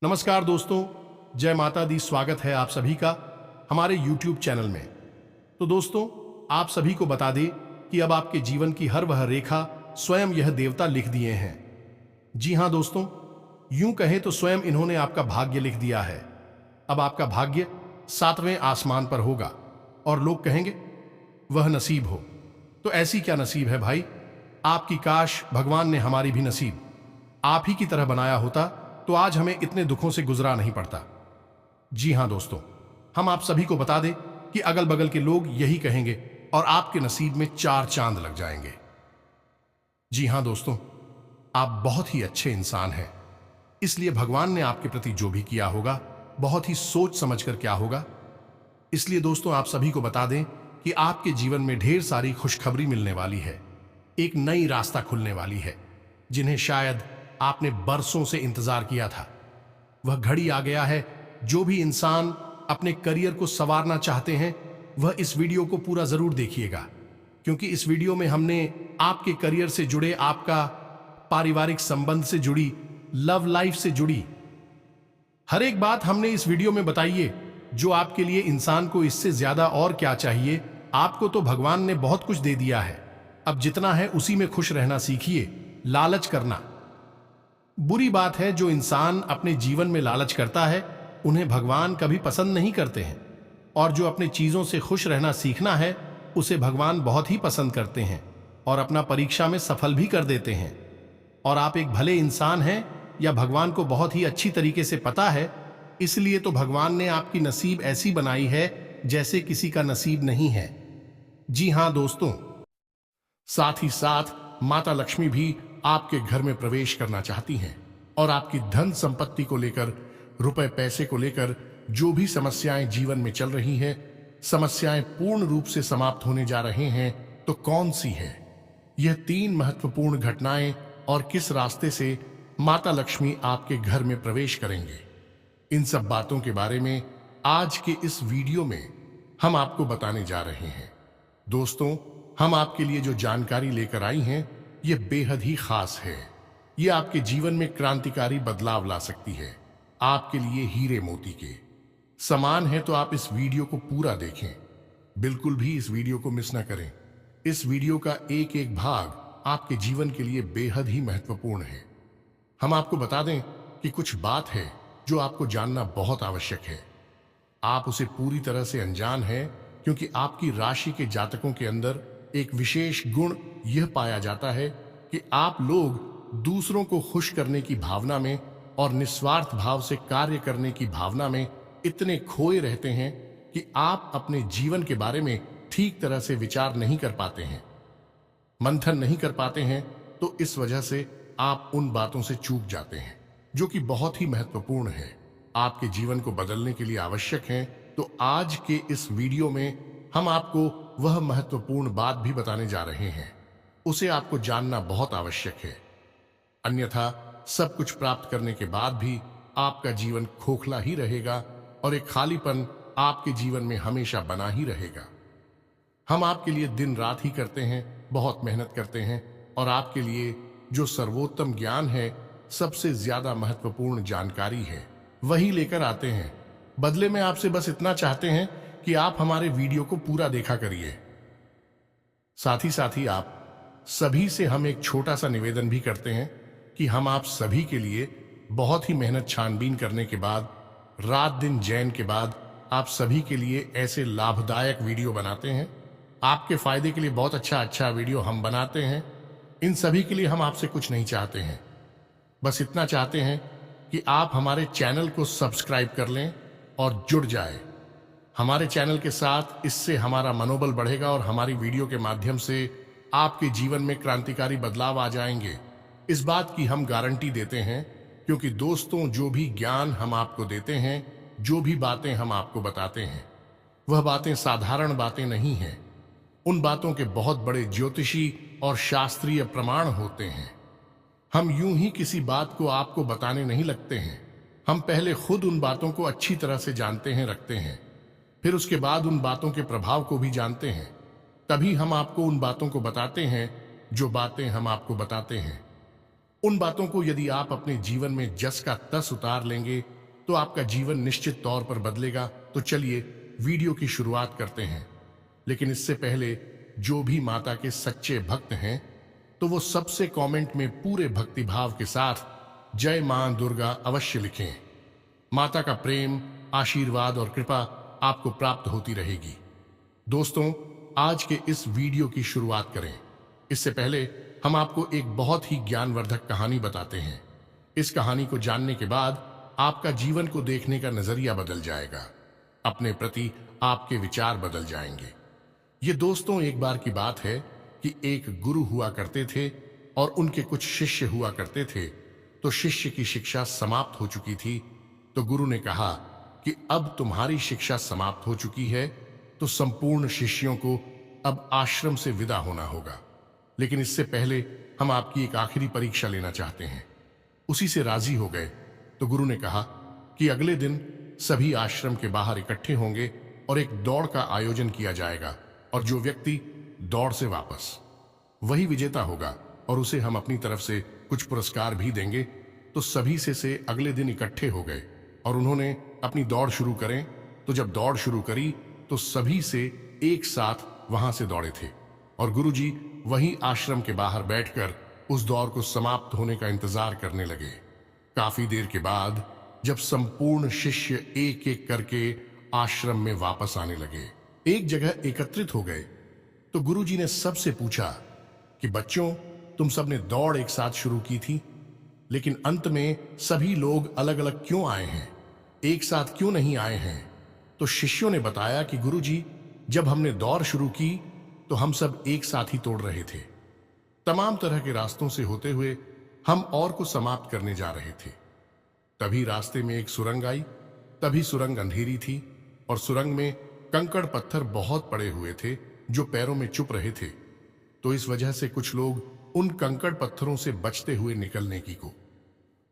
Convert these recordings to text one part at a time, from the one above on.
नमस्कार दोस्तों, जय माता दी। स्वागत है आप सभी का हमारे YouTube चैनल में। तो दोस्तों, आप सभी को बता दें कि अब आपके जीवन की हर वह रेखा स्वयं यह देवता लिख दिए हैं। जी हां दोस्तों, यूं कहें तो स्वयं इन्होंने आपका भाग्य लिख दिया है। अब आपका भाग्य 7वें आसमान पर होगा और लोग कहेंगे वह नसीब हो। तो ऐसी क्या नसीब है भाई? आपकी काश भगवान ने हमारी भी नसीब आप ही की तरह बनाया होता तो आज हमें इतने दुखों से गुजरा नहीं पड़ता। जी हां दोस्तों, हम आप सभी को बता दें कि अगल बगल के लोग यही कहेंगे और आपके नसीब में 4 चांद लग जाएंगे। जी हां दोस्तों, आप बहुत ही अच्छे इंसान हैं, इसलिए भगवान ने आपके प्रति जो भी किया होगा बहुत ही सोच समझकर क्या होगा। इसलिए दोस्तों, आप सभी को बता दें कि आपके जीवन में ढेर सारी खुशखबरी मिलने वाली है। एक नई रास्ता खुलने वाली है जिन्हें शायद आपने बरसों से इंतजार किया था। वह घड़ी आ गया है। जो भी इंसान अपने करियर को संवारना चाहते हैं वह इस वीडियो को पूरा जरूर देखिएगा, क्योंकि इस वीडियो में हमने आपके करियर से जुड़े, आपका पारिवारिक संबंध से जुड़ी, लव लाइफ से जुड़ी हर एक बात हमने इस वीडियो में बताई है। जो आपके लिए इंसान को इससे ज्यादा और क्या चाहिए? आपको तो भगवान ने बहुत कुछ दे दिया है। अब जितना है उसी में खुश रहना सीखिए। लालच करना बुरी बात है। जो इंसान अपने जीवन में लालच करता है उन्हें भगवान कभी पसंद नहीं करते हैं, और जो अपने चीजों से खुश रहना सीखना है उसे भगवान बहुत ही पसंद करते हैं और अपना परीक्षा में सफल भी कर देते हैं। और आप एक भले इंसान हैं या भगवान को बहुत ही अच्छी तरीके से पता है, इसलिए तो भगवान ने आपकी नसीब ऐसी बनाई है जैसे किसी का नसीब नहीं है। जी हां दोस्तों, साथ ही साथ माता लक्ष्मी भी आपके घर में प्रवेश करना चाहती हैं और आपकी धन संपत्ति को लेकर, रुपए पैसे को लेकर जो भी समस्याएं जीवन में चल रही हैं, समस्याएं पूर्ण रूप से समाप्त होने जा रहे हैं। तो कौन सी है यह 3 महत्वपूर्ण घटनाएं और किस रास्ते से माता लक्ष्मी आपके घर में प्रवेश करेंगे? इन सब बातों के बारे में आज के इस वीडियो में हम आपको बताने जा रहे हैं। दोस्तों, हम आपके लिए जो जानकारी लेकर आई हैं ये बेहद ही खास है। ये आपके जीवन में क्रांतिकारी बदलाव ला सकती है। आपके लिए हीरे मोती के समान है। तो आप इस वीडियो को पूरा देखें, बिल्कुल भी इस वीडियो को मिस ना करें। इस वीडियो का एक एक भाग आपके जीवन के लिए बेहद ही महत्वपूर्ण है। हम आपको बता दें कि कुछ बात है जो आपको जानना बहुत आवश्यक है। आप उसे पूरी तरह से अनजान हैं, क्योंकि आपकी राशि के जातकों के अंदर एक विशेष गुण यह पाया जाता है कि आप लोग दूसरों को खुश करने की भावना में और निस्वार्थ भाव से कार्य करने की भावना में इतने खोए रहते हैं कि आप अपने जीवन के बारे में ठीक तरह से विचार नहीं कर पाते हैं, मंथन नहीं कर पाते हैं। तो इस वजह से आप उन बातों से चूक जाते हैं जो कि बहुत ही महत्वपूर्ण है, आपके जीवन को बदलने के लिए आवश्यक हैं। तो आज के इस वीडियो में हम आपको वह महत्वपूर्ण बात भी बताने जा रहे हैं। उसे आपको जानना बहुत आवश्यक है, अन्यथा सब कुछ प्राप्त करने के बाद भी आपका जीवन खोखला ही रहेगा और एक खालीपन आपके जीवन में हमेशा बना ही रहेगा। हम आपके लिए दिन रात ही करते हैं, बहुत मेहनत करते हैं और आपके लिए जो सर्वोत्तम ज्ञान है, सबसे ज्यादा महत्वपूर्ण जानकारी है, वही लेकर आते हैं। बदले में आपसे बस इतना चाहते हैं कि आप हमारे वीडियो को पूरा देखा करिए। साथ ही आप सभी से हम एक छोटा सा निवेदन भी करते हैं कि हम आप सभी के लिए बहुत ही मेहनत छानबीन करने के बाद, रात दिन जैन के बाद आप सभी के लिए ऐसे लाभदायक वीडियो बनाते हैं। आपके फायदे के लिए बहुत अच्छा वीडियो हम बनाते हैं। इन सभी के लिए हम आपसे कुछ नहीं चाहते हैं, बस इतना चाहते हैं कि आप हमारे चैनल को सब्सक्राइब कर लें और जुड़ जाए हमारे चैनल के साथ। इससे हमारा मनोबल बढ़ेगा और हमारी वीडियो के माध्यम से आपके जीवन में क्रांतिकारी बदलाव आ जाएंगे। इस बात की हम गारंटी देते हैं, क्योंकि दोस्तों, जो भी ज्ञान हम आपको देते हैं, जो भी बातें हम आपको बताते हैं, वह बातें साधारण बातें नहीं हैं। उन बातों के बहुत बड़े ज्योतिषी और शास्त्रीय प्रमाण होते हैं। हम यूं ही किसी बात को आपको बताने नहीं लगते हैं। हम पहले खुद उन बातों को अच्छी तरह से जानते हैं, रखते हैं, फिर उसके बाद उन बातों के प्रभाव को भी जानते हैं। तभी हम आपको उन बातों को बताते हैं जो बातें हम आपको बताते हैं। उन बातों को यदि आप अपने जीवन में जस का तस उतार लेंगे तो आपका जीवन निश्चित तौर पर बदलेगा। तो चलिए वीडियो की शुरुआत करते हैं। लेकिन इससे पहले जो भी माता के सच्चे भक्त हैं तो वो सबसे कमेंट में पूरे भक्तिभाव के साथ जय मां दुर्गा अवश्य लिखें। माता का प्रेम, आशीर्वाद और कृपा आपको प्राप्त होती रहेगी। दोस्तों, आज के इस वीडियो की शुरुआत करें इससे पहले हम आपको एक बहुत ही ज्ञानवर्धक कहानी बताते हैं। इस कहानी को जानने के बाद आपका जीवन को देखने का नजरिया बदल जाएगा, अपने प्रति आपके विचार बदल जाएंगे। ये दोस्तों एक बार की बात है कि एक गुरु हुआ करते थे और उनके कुछ शिष्य हुआ करते थे। तो शिष्य की शिक्षा समाप्त हो चुकी थी। तो गुरु ने कहा कि अब तुम्हारी शिक्षा समाप्त हो चुकी है तो संपूर्ण शिष्यों को अब आश्रम से विदा होना होगा। लेकिन इससे पहले हम आपकी एक आखिरी परीक्षा लेना चाहते हैं। उसी से राजी हो गए। तो गुरु ने कहा कि अगले दिन सभी आश्रम के बाहर इकट्ठे होंगे और एक दौड़ का आयोजन किया जाएगा और जो व्यक्ति दौड़ से वापस वही विजेता होगा और उसे हम अपनी तरफ से कुछ पुरस्कार भी देंगे। तो सभी से अगले दिन इकट्ठे हो गए और उन्होंने अपनी दौड़ शुरू करें। तो जब दौड़ शुरू करी तो सभी से एक साथ वहां से दौड़े थे और गुरुजी वहीं आश्रम के बाहर बैठकर उस दौड़ को समाप्त होने का इंतजार करने लगे। काफी देर के बाद जब संपूर्ण शिष्य एक एक करके आश्रम में वापस आने लगे, एक जगह एकत्रित हो गए, तो गुरुजी ने सबसे पूछा कि बच्चों, तुम सबने दौड़ एक साथ शुरू की थी, लेकिन अंत में सभी लोग अलग अलग क्यों आए हैं, एक साथ क्यों नहीं आए हैं? तो शिष्यों ने बताया कि गुरुजी, जब हमने दौड़ शुरू की तो हम सब एक साथ ही तोड़ रहे थे। तमाम तरह के रास्तों से होते हुए हम और को समाप्त करने जा रहे थे। तभी रास्ते में एक सुरंग आई। तभी सुरंग अंधेरी थी और सुरंग में कंकड़ पत्थर बहुत पड़े हुए थे जो पैरों में चुप रहे थे। तो इस वजह से कुछ लोग उन कंकड़ पत्थरों से बचते हुए निकलने की को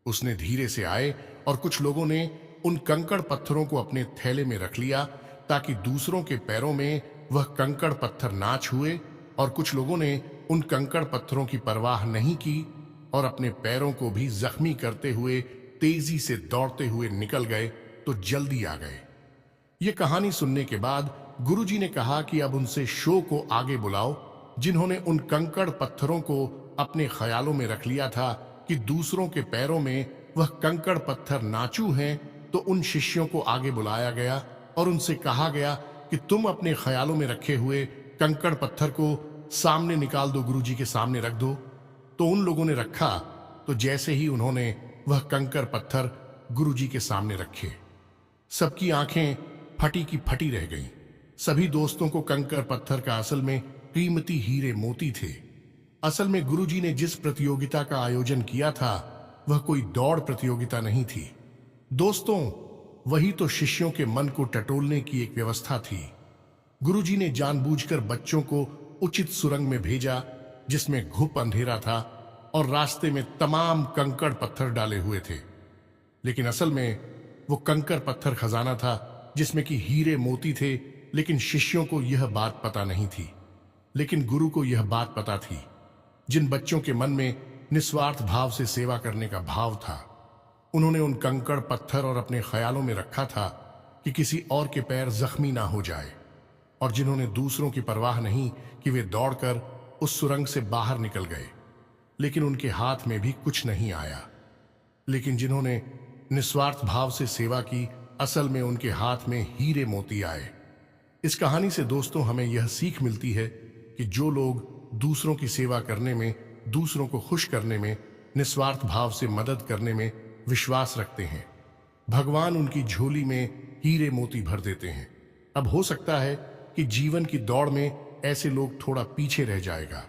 उसने धीरे से आए और कुछ लोगों ने उन कंकड़ पत्थरों को अपने थैले में रख लिया ताकि दूसरों के पैरों में वह कंकड़ पत्थर ना छुए। और कुछ लोगों ने उन कंकड़ पत्थरों की परवाह नहीं की और अपने पैरों को भी जख्मी करते हुए तेजी से दौड़ते हुए निकल गए। तो जल्दी आ गए। ये कहानी सुनने के बाद गुरुजी ने कहा कि अब उनसे शो को आगे बुलाओ, जिन्होंने उन कंकड़ पत्थरों को अपने ख्यालों में रख लिया था कि दूसरों के पैरों में वह कंकड़ पत्थर नाचू हैं। तो उन शिष्यों को आगे बुलाया गया और उनसे कहा गया कि तुम अपने ख्यालों में रखे हुए कंकड़ पत्थर को सामने निकाल दो, गुरुजी के सामने रख दो। तो उन लोगों ने रखा। तो जैसे ही उन्होंने वह कंकड़ पत्थर गुरुजी के सामने रखे, सबकी आंखें फटी की फटी रह गईं। सभी दोस्तों को कंकड़ पत्थर का असल में कीमती हीरे मोती थे। असल में गुरुजी ने जिस प्रतियोगिता का आयोजन किया था वह कोई दौड़ प्रतियोगिता नहीं थी दोस्तों, वही तो शिष्यों के मन को टटोलने की एक व्यवस्था थी। गुरुजी ने जानबूझकर बच्चों को उचित सुरंग में भेजा जिसमें घुप अंधेरा था और रास्ते में तमाम कंकड़ पत्थर डाले हुए थे। लेकिन असल में वो कंकड़ पत्थर खजाना था जिसमें कि हीरे मोती थे। लेकिन शिष्यों को यह बात पता नहीं थी, लेकिन गुरु को यह बात पता थी। जिन बच्चों के मन में निस्वार्थ भाव से सेवा करने का भाव था, उन्होंने उन कंकड़ पत्थर और अपने ख्यालों में रखा था कि किसी और के पैर जख्मी ना हो जाए। और जिन्होंने दूसरों की परवाह नहीं कि वे दौड़कर उस सुरंग से बाहर निकल गए, लेकिन उनके हाथ में भी कुछ नहीं आया। लेकिन जिन्होंने निस्वार्थ भाव से सेवा की, असल में उनके हाथ में हीरे मोती आए। इस कहानी से दोस्तों हमें यह सीख मिलती है कि जो लोग दूसरों की सेवा करने में, दूसरों को खुश करने में, निस्वार्थ भाव से मदद करने में विश्वास रखते हैं, भगवान उनकी झोली में हीरे मोती भर देते हैं। अब हो सकता है कि जीवन की दौड़ में ऐसे लोग थोड़ा पीछे रह जाएगा,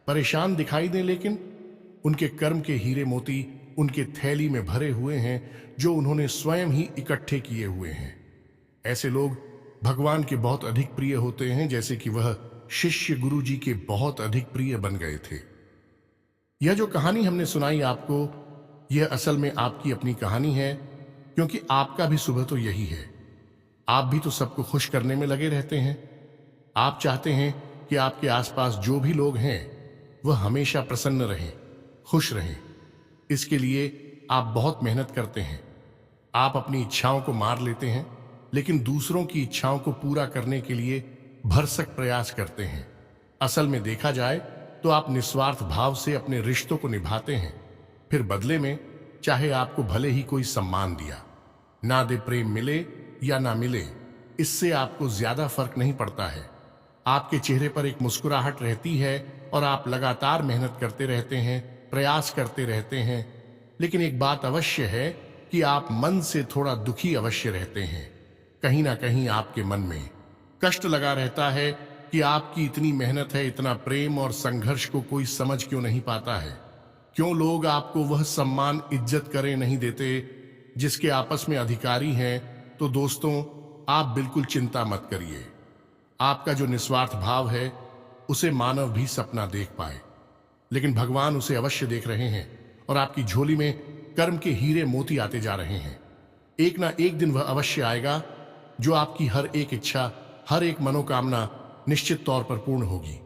परेशान दिखाई दें, लेकिन उनके कर्म के हीरे मोती उनके थैली में भरे हुए हैं जो उन्होंने स्वयं ही इकट्ठे किए हुए हैं। ऐसे लोग भगवान के बहुत अधिक प्रिय होते हैं, जैसे कि वह शिष्य गुरुजी के बहुत अधिक प्रिय बन गए थे। यह जो कहानी हमने सुनाई आपको, यह असल में आपकी अपनी कहानी है, क्योंकि आपका भी सुबह तो यही है। आप भी तो सबको खुश करने में लगे रहते हैं। आप चाहते हैं कि आपके आसपास जो भी लोग हैं वह हमेशा प्रसन्न रहें, खुश रहें। इसके लिए आप बहुत मेहनत करते हैं। आप अपनी इच्छाओं को मार लेते हैं, लेकिन दूसरों की इच्छाओं को पूरा करने के लिए भरसक प्रयास करते हैं। असल में देखा जाए तो आप निस्वार्थ भाव से अपने रिश्तों को निभाते हैं। फिर बदले में चाहे आपको भले ही कोई सम्मान दिया ना दे, प्रेम मिले या ना मिले, इससे आपको ज्यादा फर्क नहीं पड़ता है। आपके चेहरे पर एक मुस्कुराहट रहती है और आप लगातार मेहनत करते रहते हैं, प्रयास करते रहते हैं। लेकिन एक बात अवश्य है कि आप मन से थोड़ा दुखी अवश्य रहते हैं। कहीं ना कहीं आपके मन में कष्ट लगा रहता है कि आपकी इतनी मेहनत है, इतना प्रेम और संघर्ष को कोई समझ क्यों नहीं पाता है। क्यों लोग आपको वह सम्मान, इज्जत करें नहीं देते जिसके आपस में अधिकारी हैं। तो दोस्तों, आप बिल्कुल चिंता मत करिए। आपका जो निस्वार्थ भाव है उसे मानव भी सपना देख पाए, लेकिन भगवान उसे अवश्य देख रहे हैं और आपकी झोली में कर्म के हीरे मोती आते जा रहे हैं। एक ना एक दिन वह अवश्य आएगा जो आपकी हर एक इच्छा, हर एक मनोकामना निश्चित तौर पर पूर्ण होगी।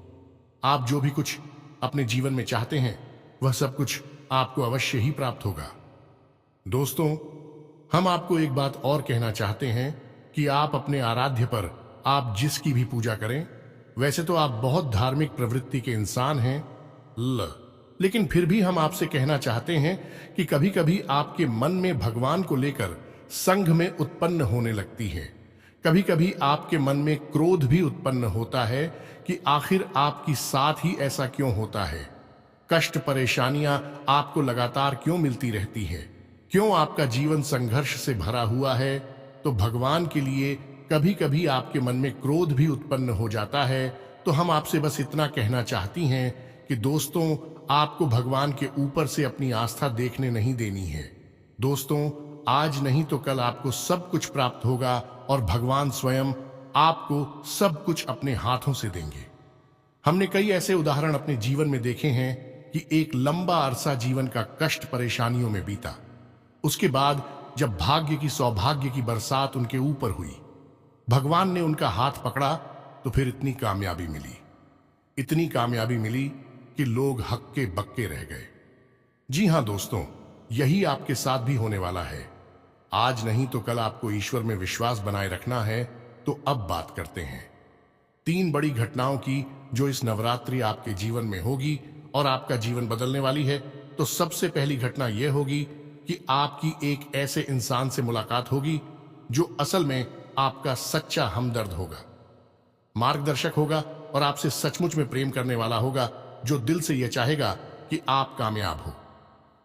आप जो भी कुछ अपने जीवन में चाहते हैं वह सब कुछ आपको अवश्य ही प्राप्त होगा। दोस्तों, हम आपको एक बात और कहना चाहते हैं कि आप अपने आराध्य पर आप जिसकी भी पूजा करें, वैसे तो आप बहुत धार्मिक प्रवृत्ति के इंसान हैं, लेकिन फिर भी हम आपसे कहना चाहते हैं कि कभी कभी आपके मन में भगवान को लेकर संघ में उत्पन्न होने लगती है। कभी कभी आपके मन में क्रोध भी उत्पन्न होता है कि आखिर आपकी साथ ही ऐसा क्यों होता है। कष्ट, परेशानियां आपको लगातार क्यों मिलती रहती है, क्यों आपका जीवन संघर्ष से भरा हुआ है। तो भगवान के लिए कभी कभी आपके मन में क्रोध भी उत्पन्न हो जाता है। तो हम आपसे बस इतना कहना चाहती हैं कि दोस्तों, आपको भगवान के ऊपर से अपनी आस्था देखने नहीं देनी है। दोस्तों, आज नहीं तो कल आपको सब कुछ प्राप्त होगा और भगवान स्वयं आपको सब कुछ अपने हाथों से देंगे। हमने कई ऐसे उदाहरण अपने जीवन में देखे हैं कि एक लंबा अरसा जीवन का कष्ट, परेशानियों में बीता। उसके बाद जब भाग्य की, सौभाग्य की बरसात उनके ऊपर हुई, भगवान ने उनका हाथ पकड़ा, तो फिर इतनी कामयाबी मिली, इतनी कामयाबी मिली कि लोग हक्के बक्के रह गए। जी हां दोस्तों, यही आपके साथ भी होने वाला है। आज नहीं तो कल आपको ईश्वर में विश्वास बनाए रखना है। तो अब बात करते हैं 3 बड़ी घटनाओं की जो इस नवरात्रि आपके जीवन में होगी और आपका जीवन बदलने वाली है। तो सबसे पहली घटना यह होगी कि आपकी एक ऐसे इंसान से मुलाकात होगी जो असल में आपका सच्चा हमदर्द होगा, मार्गदर्शक होगा और आपसे सचमुच में प्रेम करने वाला होगा, जो दिल से यह चाहेगा कि आप कामयाब हो,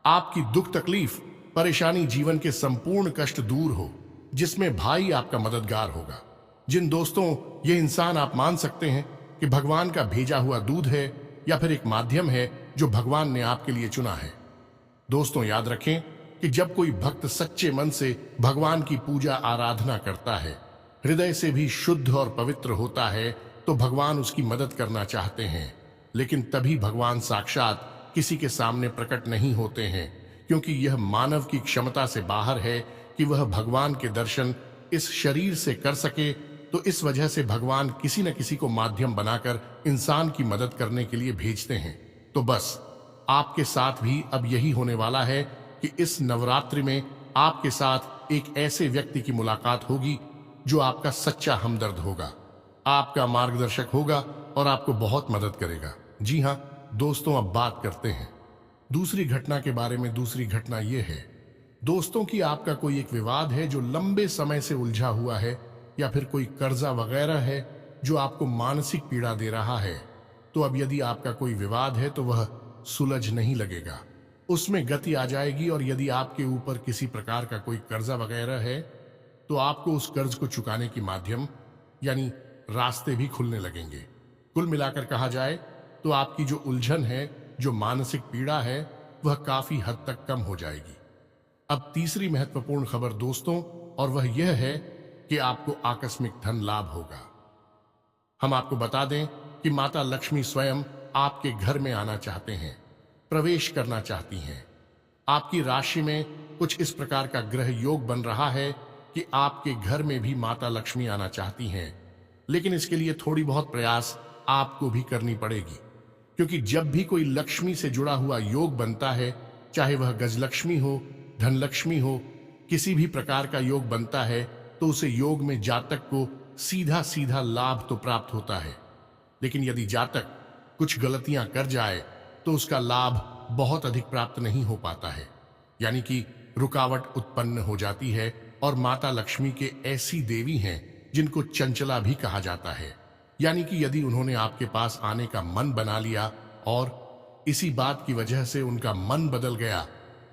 आपकी दुख, तकलीफ, परेशानी, जीवन के संपूर्ण कष्ट दूर हो, जिसमें भाई आपका मददगार होगा। जिन दोस्तों, ये इंसान आप मान सकते हैं कि भगवान का भेजा हुआ दूध है या फिर एक माध्यम है जो भगवान ने आपके लिए चुना है। दोस्तों, याद रखें कि जब कोई भक्त सच्चे मन से भगवान की पूजा आराधना करता है, हृदय से भी शुद्ध और पवित्र होता है, तो भगवान उसकी मदद करना चाहते हैं। लेकिन तभी भगवान साक्षात किसी के सामने प्रकट नहीं होते हैं, क्योंकि यह मानव की क्षमता से बाहर है कि वह भगवान के दर्शन इस शरीर से कर सके। तो इस वजह से भगवान किसी न किसी को माध्यम बनाकर इंसान की मदद करने के लिए भेजते हैं। तो बस आपके साथ भी अब यही होने वाला है कि इस नवरात्रि में आपके साथ एक ऐसे व्यक्ति की मुलाकात होगी जो आपका सच्चा हमदर्द होगा, आपका मार्गदर्शक होगा और आपको बहुत मदद करेगा। जी हाँ दोस्तों, अब बात करते हैं दूसरी घटना के बारे में। दूसरी घटना यह है दोस्तों कि आपका कोई एक विवाद है जो लंबे समय से उलझा हुआ है, या फिर कोई कर्जा वगैरह है जो आपको मानसिक पीड़ा दे रहा है। तो अब यदि आपका कोई विवाद है तो वह सुलझ नहीं लगेगा, उसमें गति आ जाएगी। और यदि आपके ऊपर किसी प्रकार का कोई कर्जा वगैरह है तो आपको उस कर्ज को चुकाने की माध्यम यानी रास्ते भी खुलने लगेंगे। कुल मिलाकर कहा जाए तो आपकी जो उलझन है, जो मानसिक पीड़ा है, वह काफी हद तक कम हो जाएगी। अब तीसरी महत्वपूर्ण खबर दोस्तों, और वह यह है कि आपको आकस्मिक धन लाभ होगा। हम आपको बता दें कि माता लक्ष्मी स्वयं आपके घर में आना चाहते हैं, प्रवेश करना चाहती हैं। आपकी राशि में कुछ इस प्रकार का ग्रह योग बन रहा है कि आपके घर में भी माता लक्ष्मी आना चाहती हैं। लेकिन इसके लिए थोड़ी बहुत प्रयास आपको भी करनी पड़ेगी, क्योंकि जब भी कोई लक्ष्मी से जुड़ा हुआ योग बनता है चाहे वह गजलक्ष्मी हो, धनलक्ष्मी हो, किसी भी प्रकार का योग बनता है तो उसे योग में जातक को सीधा सीधा लाभ तो प्राप्त होता है, लेकिन यदि जातक कुछ गलतियां कर जाए तो उसका लाभ बहुत अधिक प्राप्त नहीं हो पाता है, यानी कि रुकावट उत्पन्न हो जाती है। और माता लक्ष्मी के ऐसी देवी हैं जिनको चंचला भी कहा जाता है, यानी कि यदि उन्होंने आपके पास आने का मन बना लिया और इसी बात की वजह से उनका मन बदल गया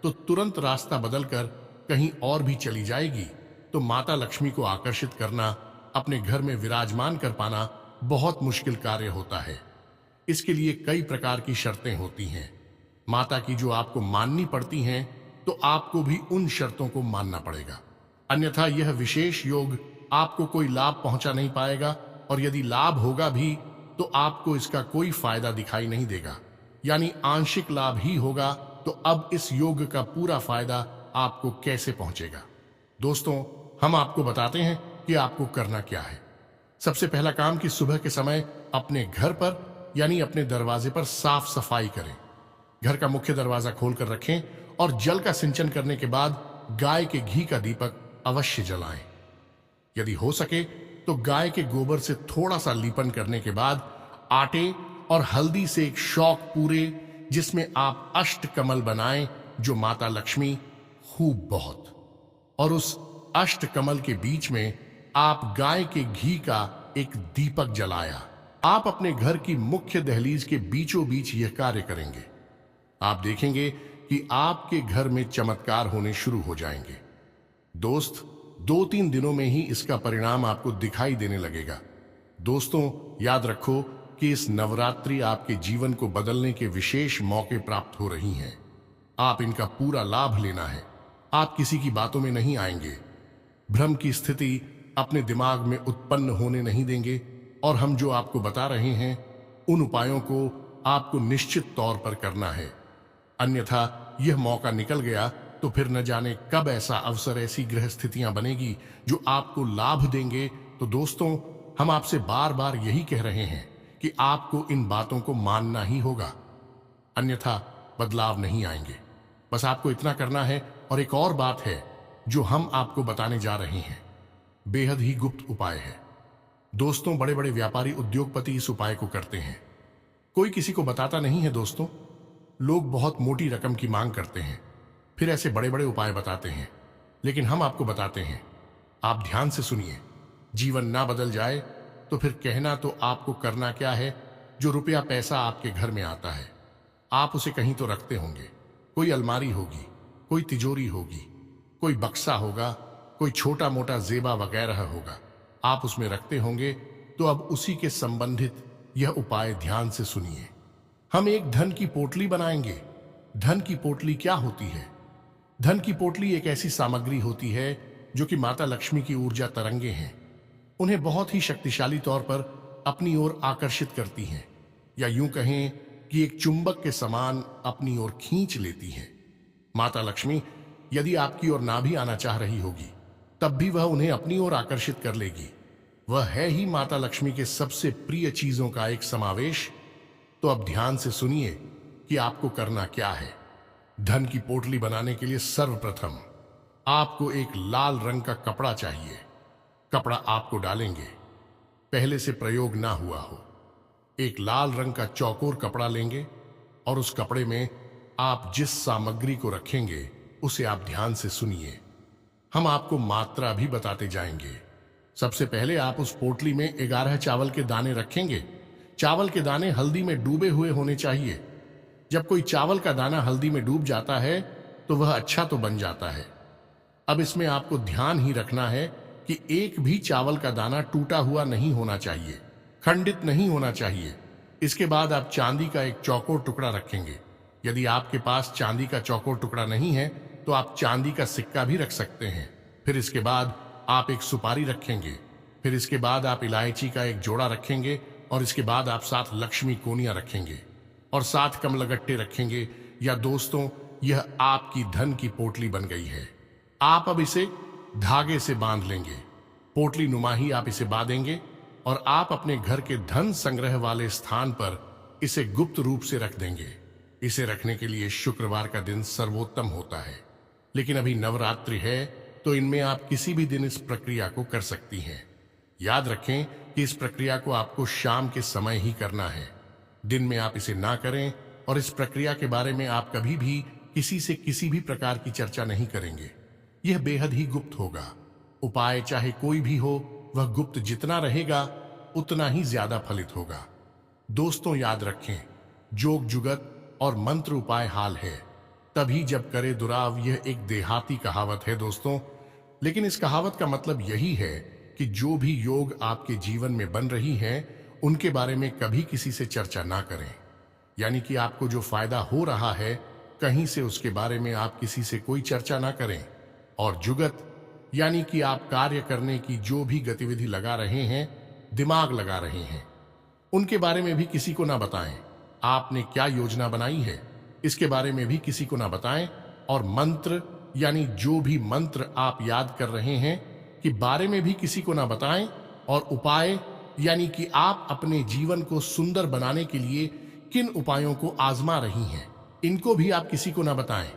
तो तुरंत रास्ता बदलकर कहीं और भी चली जाएगी। तो माता लक्ष्मी को आकर्षित करना, अपने घर में विराजमान कर पाना बहुत मुश्किल कार्य होता है। इसके लिए कई प्रकार की शर्तें होती हैं माता की, जो आपको माननी पड़ती हैं, तो आपको भी उन शर्तों को मानना पड़ेगा, अन्यथा यह विशेष योग आपको कोई लाभ पहुंचा नहीं पाएगा, और यदि लाभ होगा भी तो आपको इसका कोई फायदा दिखाई नहीं देगा, यानी आंशिक लाभ ही होगा। तो अब इस योग का पूरा फायदा आपको कैसे पहुंचेगा? दोस्तों, हम आपको बताते हैं कि आपको करना क्या है। सबसे पहला काम कि सुबह के समय अपने घर पर यानी अपने दरवाजे पर साफ सफाई करें। घर का मुख्य दरवाजा खोलकर रखें और जल का सिंचन करने के बाद गाय के घी का दीपक अवश्य जलाएं। यदि हो सके तो गाय के गोबर से थोड़ा सा लीपन करने के बाद आटे और हल्दी से एक शौक पूरे, जिसमें आप अष्ट कमल बनाएं, जो माता लक्ष्मी खूब बहुत, और उस अष्ट कमल के बीच में आप गाय के घी का एक दीपक जलाया। आप अपने घर की मुख्य दहलीज के बीचों बीच यह कार्य करेंगे। आप देखेंगे कि आपके घर में चमत्कार होने शुरू हो जाएंगे। दोस्त, 2-3 दिनों में ही इसका परिणाम आपको दिखाई देने लगेगा। दोस्तों, याद रखो कि इस नवरात्रि आपके जीवन को बदलने के विशेष मौके प्राप्त हो रही हैं। आप इनका पूरा लाभ लेना है। आप किसी की बातों में नहीं आएंगे, भ्रम की स्थिति अपने दिमाग में उत्पन्न होने नहीं देंगे, और हम जो आपको बता रहे हैं उन उपायों को आपको निश्चित तौर पर करना है, अन्यथा यह मौका निकल गया तो फिर न जाने कब ऐसा अवसर, ऐसी ग्रह स्थितियां बनेगी जो आपको लाभ देंगे। तो दोस्तों, हम आपसे बार बार यही कह रहे हैं कि आपको इन बातों को मानना ही होगा, अन्यथा बदलाव नहीं आएंगे। बस आपको इतना करना है। और एक और बात है जो हम आपको बताने जा रहे हैं, बेहद ही गुप्त उपाय है। दोस्तों, बड़े बड़े व्यापारी, उद्योगपति इस उपाय को करते हैं, कोई किसी को बताता नहीं है। दोस्तों, लोग बहुत मोटी रकम की मांग करते हैं, फिर ऐसे बड़े बड़े उपाय बताते हैं, लेकिन हम आपको बताते हैं। आप ध्यान से सुनिए। जीवन ना बदल जाए तो फिर कहना तो आपको करना क्या है। जो रुपया पैसा आपके घर में आता है, आप उसे कहीं तो रखते होंगे। कोई अलमारी होगी, कोई तिजोरी होगी, कोई बक्सा होगा, कोई छोटा मोटा जेबा वगैरह होगा, आप उसमें रखते होंगे। तो अब उसी के संबंधित यह उपाय ध्यान से सुनिए। हम एक धन की पोटली बनाएंगे। धन की पोटली क्या होती है? धन की पोटली एक ऐसी सामग्री होती है जो कि माता लक्ष्मी की ऊर्जा तरंगे हैं, उन्हें बहुत ही शक्तिशाली तौर पर अपनी ओर आकर्षित करती हैं, या यूं कहें कि एक चुंबक के समान अपनी ओर खींच लेती हैं। माता लक्ष्मी यदि आपकी ओर ना भी आना चाह रही होगी, तब भी वह उन्हें अपनी ओर आकर्षित कर लेगी। वह है ही माता लक्ष्मी के सबसे प्रिय चीजों का एक समावेश। तो अब ध्यान से सुनिए कि आपको करना क्या है। धन की पोटली बनाने के लिए सर्वप्रथम आपको एक लाल रंग का कपड़ा चाहिए। कपड़ा आपको डालेंगे, पहले से प्रयोग ना हुआ हो। एक लाल रंग का चौकोर कपड़ा लेंगे और उस कपड़े में आप जिस सामग्री को रखेंगे उसे आप ध्यान से सुनिए। हम आपको मात्रा भी बताते जाएंगे। सबसे पहले आप उस पोटली में 11 चावल के दाने रखेंगे। चावल के दाने हल्दी में डूबे हुए होने चाहिए। जब कोई चावल का दाना हल्दी में डूब जाता है तो वह अच्छा तो बन जाता है। अब इसमें आपको ध्यान ही रखना है कि एक भी चावल का दाना टूटा हुआ नहीं होना चाहिए, खंडित नहीं होना चाहिए। इसके बाद आप चांदी का एक चौकोर टुकड़ा रखेंगे। यदि आपके पास चांदी का चौकोर टुकड़ा नहीं है तो आप चांदी का सिक्का भी रख सकते हैं। फिर इसके बाद आप एक सुपारी रखेंगे। फिर इसके बाद आप इलायची का एक जोड़ा रखेंगे, और इसके बाद आप 7 लक्ष्मी कोनियां रखेंगे और 7 कमलगट्टे रखेंगे। या दोस्तों, यह आपकी धन की पोटली बन गई है। आप अब इसे धागे से बांध लेंगे। पोटली नुमा ही आप इसे बांधेंगे और आप अपने घर के धन संग्रह वाले स्थान पर इसे गुप्त रूप से रख देंगे। इसे रखने के लिए शुक्रवार का दिन सर्वोत्तम होता है, लेकिन अभी नवरात्रि है तो इनमें आप किसी भी दिन इस प्रक्रिया को कर सकती हैं। याद रखें कि इस प्रक्रिया को आपको शाम के समय ही करना है, दिन में आप इसे ना करें। और इस प्रक्रिया के बारे में आप कभी भी किसी से किसी भी प्रकार की चर्चा नहीं करेंगे। यह बेहद ही गुप्त होगा। उपाय चाहे कोई भी हो, वह गुप्त जितना रहेगा उतना ही ज्यादा फलित होगा। दोस्तों याद रखें, जोग जुगत और मंत्र उपाय हाल है तभी जब करे दुराव, यह एक देहाती कहावत है दोस्तों। लेकिन इस कहावत का मतलब यही है कि जो भी योग आपके जीवन में बन रही हैं उनके बारे में कभी किसी से चर्चा ना करें। यानी कि आपको जो फायदा हो रहा है कहीं से उसके बारे में आप किसी से कोई चर्चा ना करें। और जुगत यानी कि आप कार्य करने की जो भी गतिविधि लगा रहे हैं, दिमाग लगा रहे हैं, उनके बारे में भी किसी को ना बताएं। आपने क्या योजना बनाई है इसके बारे में भी किसी को ना बताएं। और मंत्र यानी जो भी मंत्र आप याद कर रहे हैं कि बारे में भी किसी को ना बताएं। और उपाय यानी कि आप अपने जीवन को सुंदर बनाने के लिए किन उपायों को आजमा रही हैं, इनको भी आप किसी को ना बताएं।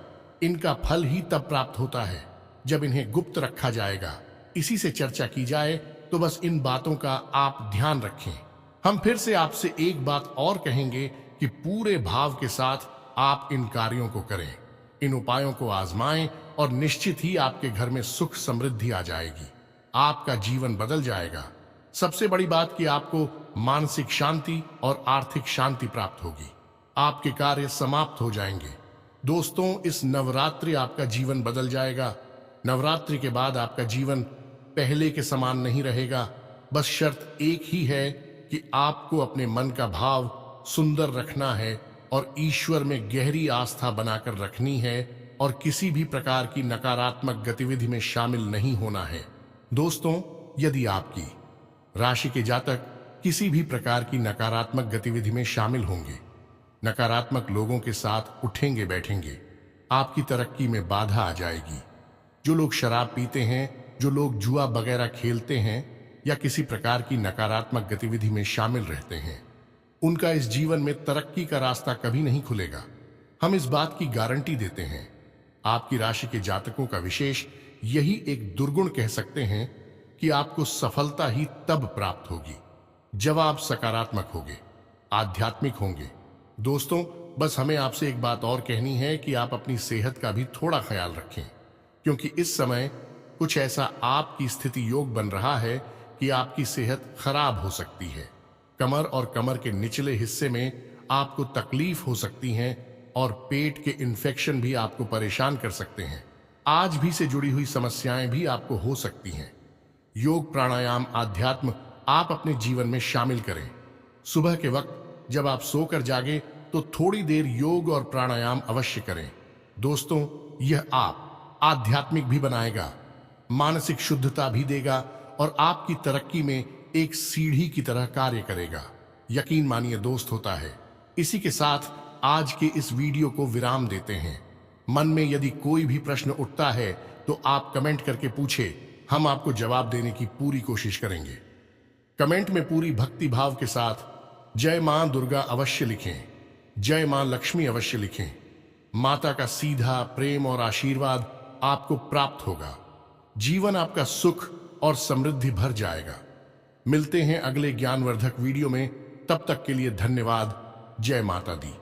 इनका फल ही तब प्राप्त होता है जब इन्हें गुप्त रखा जाएगा, इसी से चर्चा की जाए। तो बस इन बातों का आप ध्यान रखें। हम फिर से आपसे एक बात और कहेंगे कि पूरे भाव के साथ आप इन कार्यों को करें, इन उपायों को आजमाएं और निश्चित ही आपके घर में सुख समृद्धि आ जाएगी, आपका जीवन बदल जाएगा। सबसे बड़ी बात कि आपको मानसिक शांति और आर्थिक शांति प्राप्त होगी, आपके कार्य समाप्त हो जाएंगे। दोस्तों, इस नवरात्रि आपका जीवन बदल जाएगा। नवरात्रि के बाद आपका जीवन पहले के समान नहीं रहेगा। बस शर्त एक ही है कि आपको अपने मन का भाव सुंदर रखना है और ईश्वर में गहरी आस्था बनाकर रखनी है और किसी भी प्रकार की नकारात्मक गतिविधि में शामिल नहीं होना है। दोस्तों, यदि आपकी राशि के जातक किसी भी प्रकार की नकारात्मक गतिविधि में शामिल होंगे, नकारात्मक लोगों के साथ उठेंगे बैठेंगे, आपकी तरक्की में बाधा आ जाएगी। जो लोग शराब पीते हैं, जो लोग जुआ वगैरह खेलते हैं या किसी प्रकार की नकारात्मक गतिविधि में शामिल रहते हैं, उनका इस जीवन में तरक्की का रास्ता कभी नहीं खुलेगा। हम इस बात की गारंटी देते हैं। आपकी राशि के जातकों का विशेष यही एक दुर्गुण कह सकते हैं कि आपको सफलता ही तब प्राप्त होगी जब आप सकारात्मक होंगे, आध्यात्मिक होंगे। दोस्तों, बस हमें आपसे एक बात और कहनी है कि आप अपनी सेहत का भी थोड़ा ख्याल रखें, क्योंकि इस समय कुछ ऐसा आपकी स्थिति योग बन रहा है कि आपकी सेहत खराब हो सकती है। कमर और कमर के निचले हिस्से में आपको तकलीफ हो सकती है और पेट के इन्फेक्शन भी आपको परेशान कर सकते हैं। आज भी से जुड़ी हुई समस्याएं भी आपको हो सकती हैं। योग, प्राणायाम, आध्यात्म आप अपने जीवन में शामिल करें। सुबह के वक्त जब आप सोकर जागे तो थोड़ी देर योग और प्राणायाम अवश्य करें। दोस्तों, यह आप आध्यात्मिक भी बनाएगा, मानसिक शुद्धता भी देगा और आपकी तरक्की में एक सीढ़ी की तरह कार्य करेगा। यकीन मानिए दोस्त, होता है। इसी के साथ आज के इस वीडियो को विराम देते हैं। मन में यदि कोई भी प्रश्न उठता है तो आप कमेंट करके पूछे, हम आपको जवाब देने की पूरी कोशिश करेंगे। कमेंट में पूरी भक्ति भाव के साथ जय मां दुर्गा अवश्य लिखें, जय मां लक्ष्मी अवश्य लिखें। माता का सीधा प्रेम और आशीर्वाद आपको प्राप्त होगा। जीवन आपका सुख और समृद्धि भर जाएगा। मिलते हैं अगले ज्ञानवर्धक वीडियो में। तब तक के लिए धन्यवाद। जय माता दी।